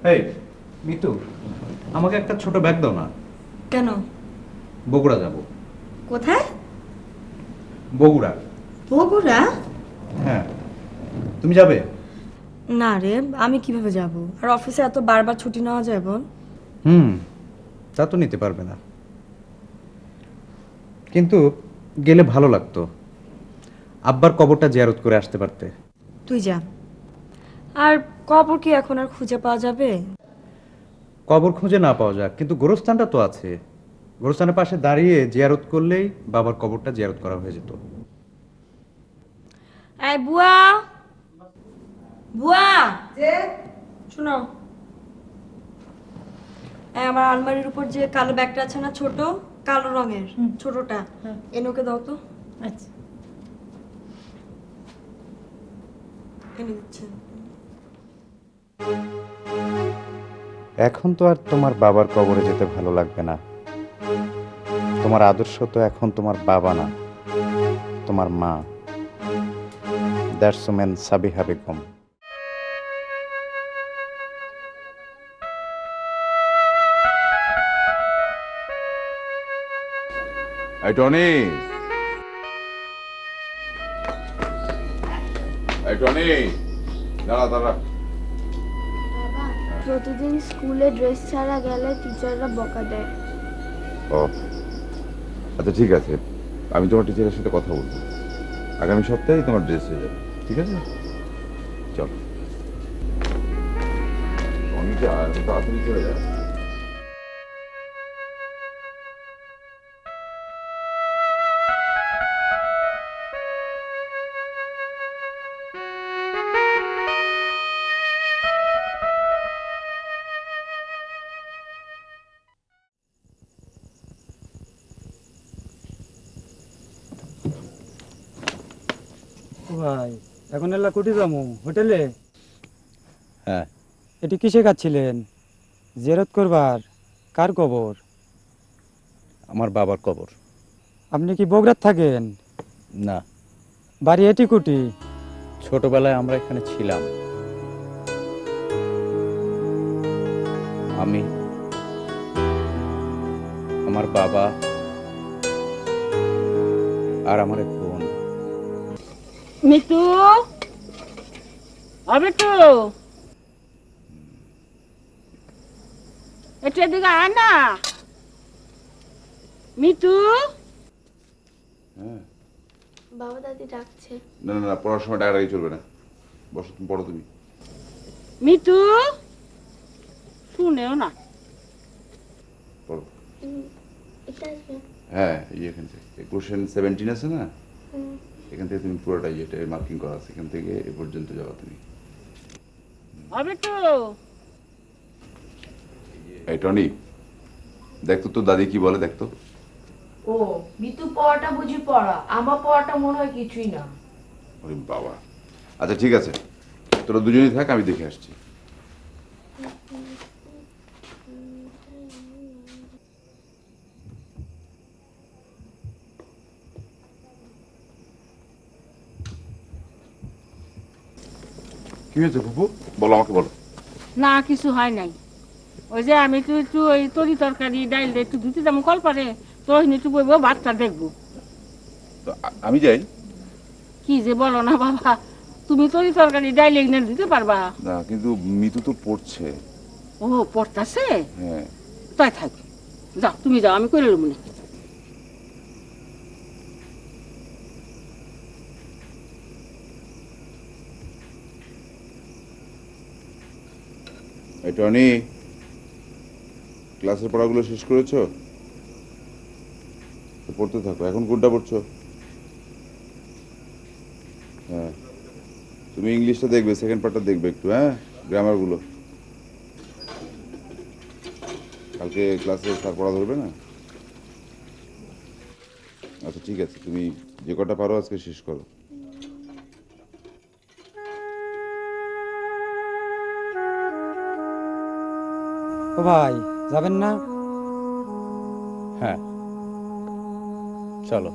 এই মিতু, আমাকে একটা ছোট ব্যাগ দাও না। কেন? বগুড়া যাব। কোথায়? বগুড়া। বগুড়া? হ্যাঁ, তুমি যাবে? না রে, আমি কিভাবে যাব? আর অফিসে এত বারবার ছুটি নেওয়া যায় বল? হুম, তা তো নিতে পারবে না, কিন্তু গেলে ভালো লাগতো। আব্বার কবরটা জিয়ারত করে আসতে পারতে। তুই যা। আর কবর কি এখন আর খুঁজে পাওয়া যাবে? কবর খুঁজে না পাওয়া যাক, কিন্তু গোরস্থানটা তো আছে। গোরস্থানের পাশে দাঁড়িয়ে জিয়ারত করলেই বাবার কবরটা জিয়ারত করা হয়ে যেত। এই বুয়া, বুয়া, যে শোনো, এই আমার আলমারির উপর যে কালো ব্যাগটা আছে না, ছোট কালো রঙের, ছোটটা, এনে ওকে দাও তো। আচ্ছা। এনে দিচ্ছে। এখন তো আর তোমার বাবার কবরে যেতে ভালো লাগবে না। তোমার আদর্শ তো এখন তোমার বাবা না, তোমার মা। That's woman Sabiha Begum. এই টনি, এই টনি, দাঁড়া দাঁড়া। বাবা, প্রতিদিন স্কুলে ড্রেস ছাড়া গেলে টিচাররা বকা দেয়। ও আচ্ছা, ঠিক আছে, আমি তোমার টিচারের সাথে কথা বলবো। আগামী সপ্তাহেই তোমার ড্রেস হয়ে যাবে, ঠিক আছে? চল টনিটা তাড়াতাড়ি চলে যায়। ও ভাই, এখন এলা কুটি যামু হোটেলে? হ্যাঁ। এটি কিসে খাচ্ছিলেন? জেরত করবার? কার কবর? আমার বাবার কবর। আপনি কি বগুড়াত থাকেন? না, বাড়ি এটি কুটি? ছোটবেলায় আমরা এখানে ছিলাম। আমি, আমার বাবা আর আমার এক বোন। মিতু, হবে তো একটু এদিকে আয় না। মিতু, হ্যাঁ, বাবা দাদি ডাকছে। না না না, পড়ার সময় ডাকাডাকি চলবে না। বসো, তুমি পড়ো তুমি। মিতু, শুনেও না। পড়ো। এটা আসবে। হ্যাঁ, এই এখান থেকে কোশ্চেন 17 আছে না, এখান থেকে তুমি পুরোটা এটা মার্কিং করা আছে, এখান থেকে এ পর্যন্ত যাওয়া তুমি। হবে তো। এই টনি, দেখতো তো দাদি কি বলে, দেখতো। ও মিতু পড়াটা বুঝি পড়া, আমার পড়াটা মনে হয় কিছুই না। ওরে বাবা, আচ্ছা ঠিক আছে, তোরা দুজনেই থাক, আমি দেখে আসছি। কি হয়েছে ফুপু, বলো, আমাকে বলো। না কিছু হয় নাই। ওই যে আমি তো একটু ওই তরি তরকারি ডাইল একটু ধুতে যাবো কল পারে, তো ওই একটু বইবো বাচ্চা দেখবো। তো আমি যাই। কি যে বলো না বাবা, তুমি তরি তরকারি ডাইল এনে দিতে পারবা? না, কিন্তু মিতু তো পড়ছে। ও পড়তাছে? হ্যাঁ। তাই থাক, যাও তুমি যাও, আমি করে নেবো না। এই টনি, ক্লাসের পড়াগুলো শেষ করেছো? তো পড়তে থাকো। এখন কোনটা পড়ছো? হ্যাঁ, তুমি ইংলিশটা দেখবে, সেকেন্ড পার্টটা দেখবে একটু, হ্যাঁ, গ্রামারগুলো। কালকে ক্লাসে স্যার পড়া ধরবে না? আচ্ছা ঠিক আছে, তুমি যে কটা পারো আজকে শেষ করো। ও ভাই, যাবেন না? হ্যাঁ, চলো।